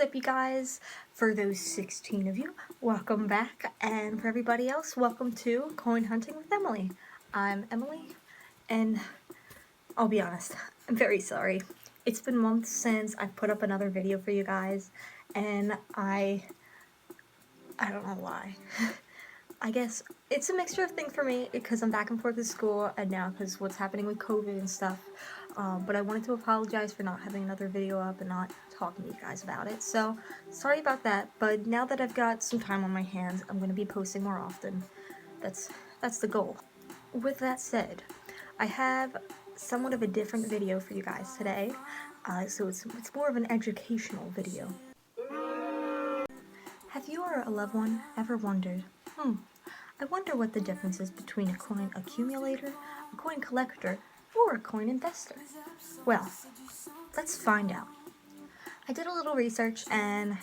up, you guys? For those 16 of you, welcome back, and for everybody else, welcome to Coin Hunting with Emily. I'm Emily, and I'll be honest, I'm very sorry. It's been months since I've put up another video for you guys, and I don't know why. I guess it's a mixture of things for me because I'm back and forth to school, and now because what's happening with COVID and stuff. But I wanted to apologize for not having another video up and not talking to you guys about it. So sorry about that. But now that I've got some time on my hands, I'm going to be posting more often. That's the goal. With that said, I have somewhat of a different video for you guys today. So it's more of an educational video. Have you or a loved one ever wondered, I wonder what the difference is between a coin accumulator, a coin collector, or a coin investor? Well, let's find out. I did a little research, and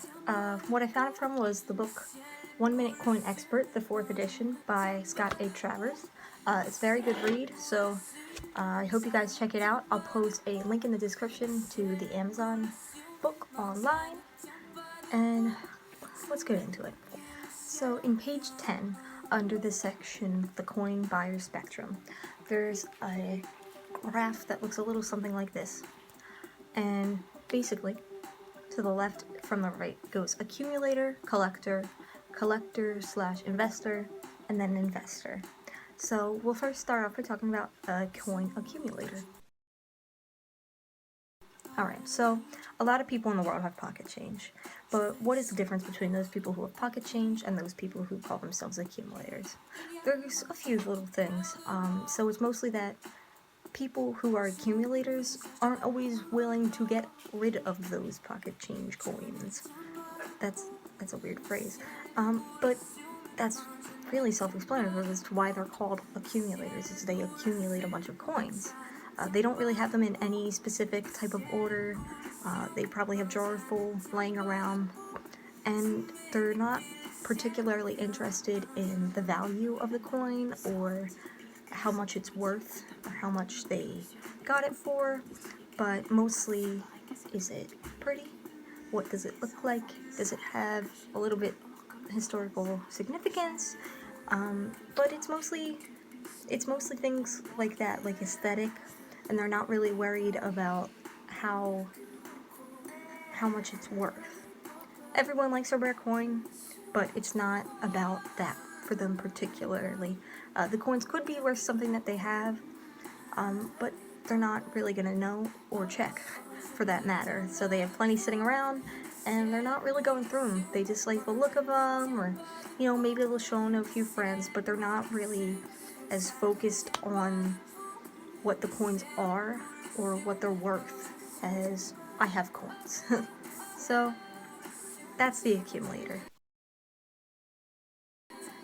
what I found it from was the book 1 Minute Coin Expert, the 4th edition by Scott A. Travers. It's a very good read, so I hope you guys check it out. I'll post a link in the description to the Amazon book online, and let's get into it. So in page 10, under the section, the coin buyer spectrum, there's a graph that looks a little something like this. And basically, to the left from the right goes accumulator, collector, collector/investor, and then investor. So we'll first start off by talking about a coin accumulator. Alright, so a lot of people in the world have pocket change, but what is the difference between those people who have pocket change and those people who call themselves accumulators? There's a few little things. So it's mostly that people who are accumulators aren't always willing to get rid of those pocket change coins. That's a weird phrase. But that's really self-explanatory as to why they're called accumulators, is they accumulate a bunch of coins. They don't really have them in any specific type of order. They probably have drawers full laying around, and they're not particularly interested in the value of the coin or how much it's worth or how much they got it for, but mostly, is it pretty? What does it look like? Does it have a little bit historical significance? But it's mostly things like that, like aesthetic, and they're not really worried about how much it's worth. Everyone likes a rare coin, but it's not about that for them particularly. The coins could be worth something that they have, but they're not really gonna know or check for that matter. So they have plenty sitting around, and they're not really going through them. They just like the look of them, or maybe they'll show them to a few friends, but they're not really as focused on what the coins are or what they're worth as I have coins. So that's the accumulator.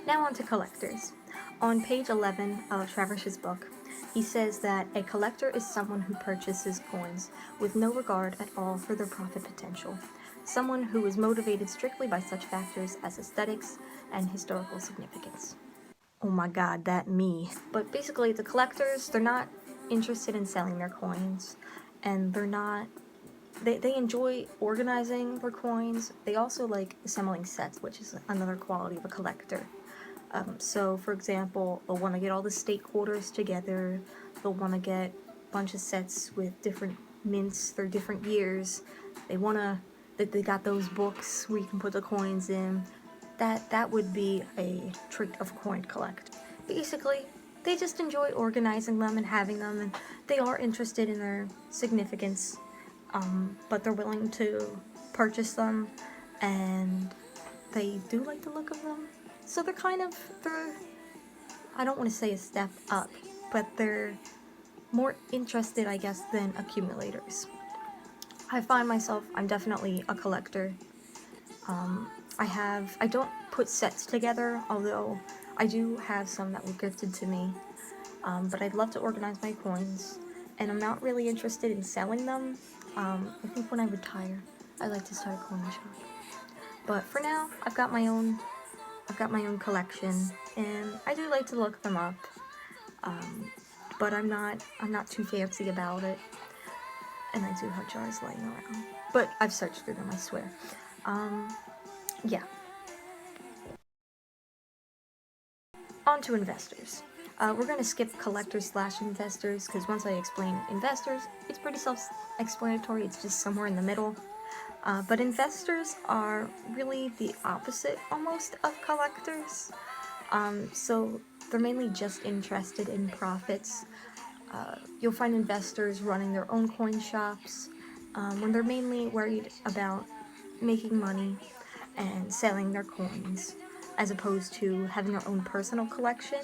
Now on to collectors. On page 11 of Travers' book, he says that a collector is someone who purchases coins with no regard at all for their profit potential. Someone who is motivated strictly by such factors as aesthetics and historical significance. Oh my god, that me. But basically, the collectors, they're not interested in selling their coins, and they enjoy organizing their coins. They also like assembling sets, which is another quality of a collector. So, for example, they'll want to get all the state quarters together, they'll want to get a bunch of sets with different mints for different years, they got those books where you can put the coins in. That would be a trait of a coin collector. Basically, they just enjoy organizing them and having them, and they are interested in their significance, but they're willing to purchase them, and they do like the look of them. So they're I don't want to say a step up, but they're more interested, I guess, than accumulators. I find myself, I'm definitely a collector. I don't put sets together, although I do have some that were gifted to me, but I'd love to organize my coins, and I'm not really interested in selling them. I think when I retire, I'd like to start a coin shop. But for now, I've got my own collection, and I do like to look them up, but I'm not too fancy about it, and I do have jars laying around, but I've searched through them, I swear. Yeah. On to investors. We're going to skip collectors / investors because once I explain investors, it's pretty self-explanatory. It's just somewhere in the middle. But investors are really the opposite almost of collectors. So they're mainly just interested in profits. You'll find investors running their own coin shops when they're mainly worried about making money and selling their coins, as opposed to having their own personal collection.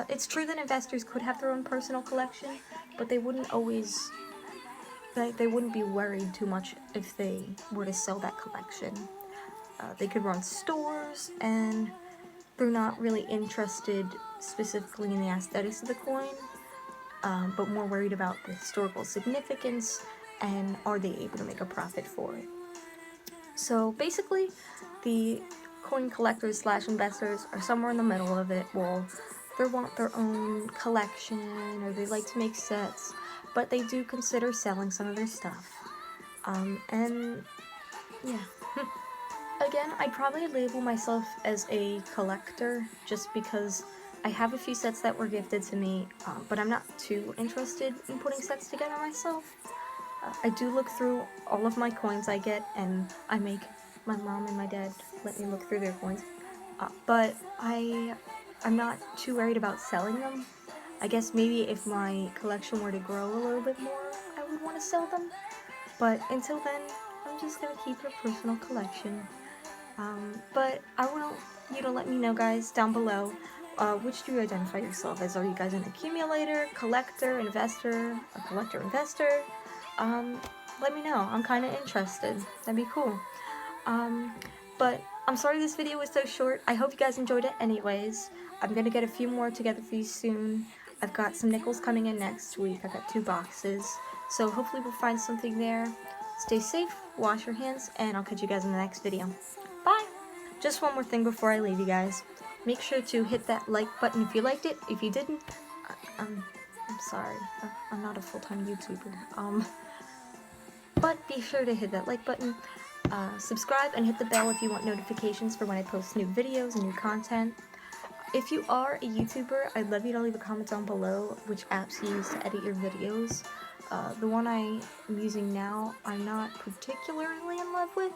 It's true that investors could have their own personal collection, but they wouldn't always, they wouldn't be worried too much if they were to sell that collection. They could run stores, and they're not really interested specifically in the aesthetics of the coin, but more worried about the historical significance and are they able to make a profit for it. So basically, the coin collectors / investors are somewhere in the middle of it. Well, they want their own collection or they like to make sets, but they do consider selling some of their stuff. And yeah. Again, I'd probably label myself as a collector just because I have a few sets that were gifted to me, but I'm not too interested in putting sets together myself. I do look through all of my coins I get, and I make my mom and my dad let me look through their coins. But I'm not too worried about selling them. I guess maybe if my collection were to grow a little bit more, I would want to sell them. But until then, I'm just gonna keep a personal collection. But I want you to let me know, guys, down below, which do you identify yourself as? Are you guys an accumulator, collector, investor, a collector, investor? Let me know. I'm kind of interested. That'd be cool. But I'm sorry this video was so short. I hope you guys enjoyed it anyways. I'm gonna get a few more together for you soon. I've got some nickels coming in next week. I've got 2 boxes. So hopefully we'll find something there. Stay safe, wash your hands, and I'll catch you guys in the next video. Bye! Just one more thing before I leave you guys. Make sure to hit that like button if you liked it. If you didn't, I'm sorry. I'm not a full-time YouTuber. But be sure to hit that like button, subscribe, and hit the bell if you want notifications for when I post new videos and new content. If you are a YouTuber, I'd love you to leave a comment down below which apps you use to edit your videos. The one I am using now, I'm not particularly in love with,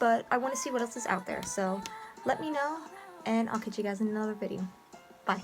but I want to see what else is out there, so let me know, and I'll catch you guys in another video. Bye.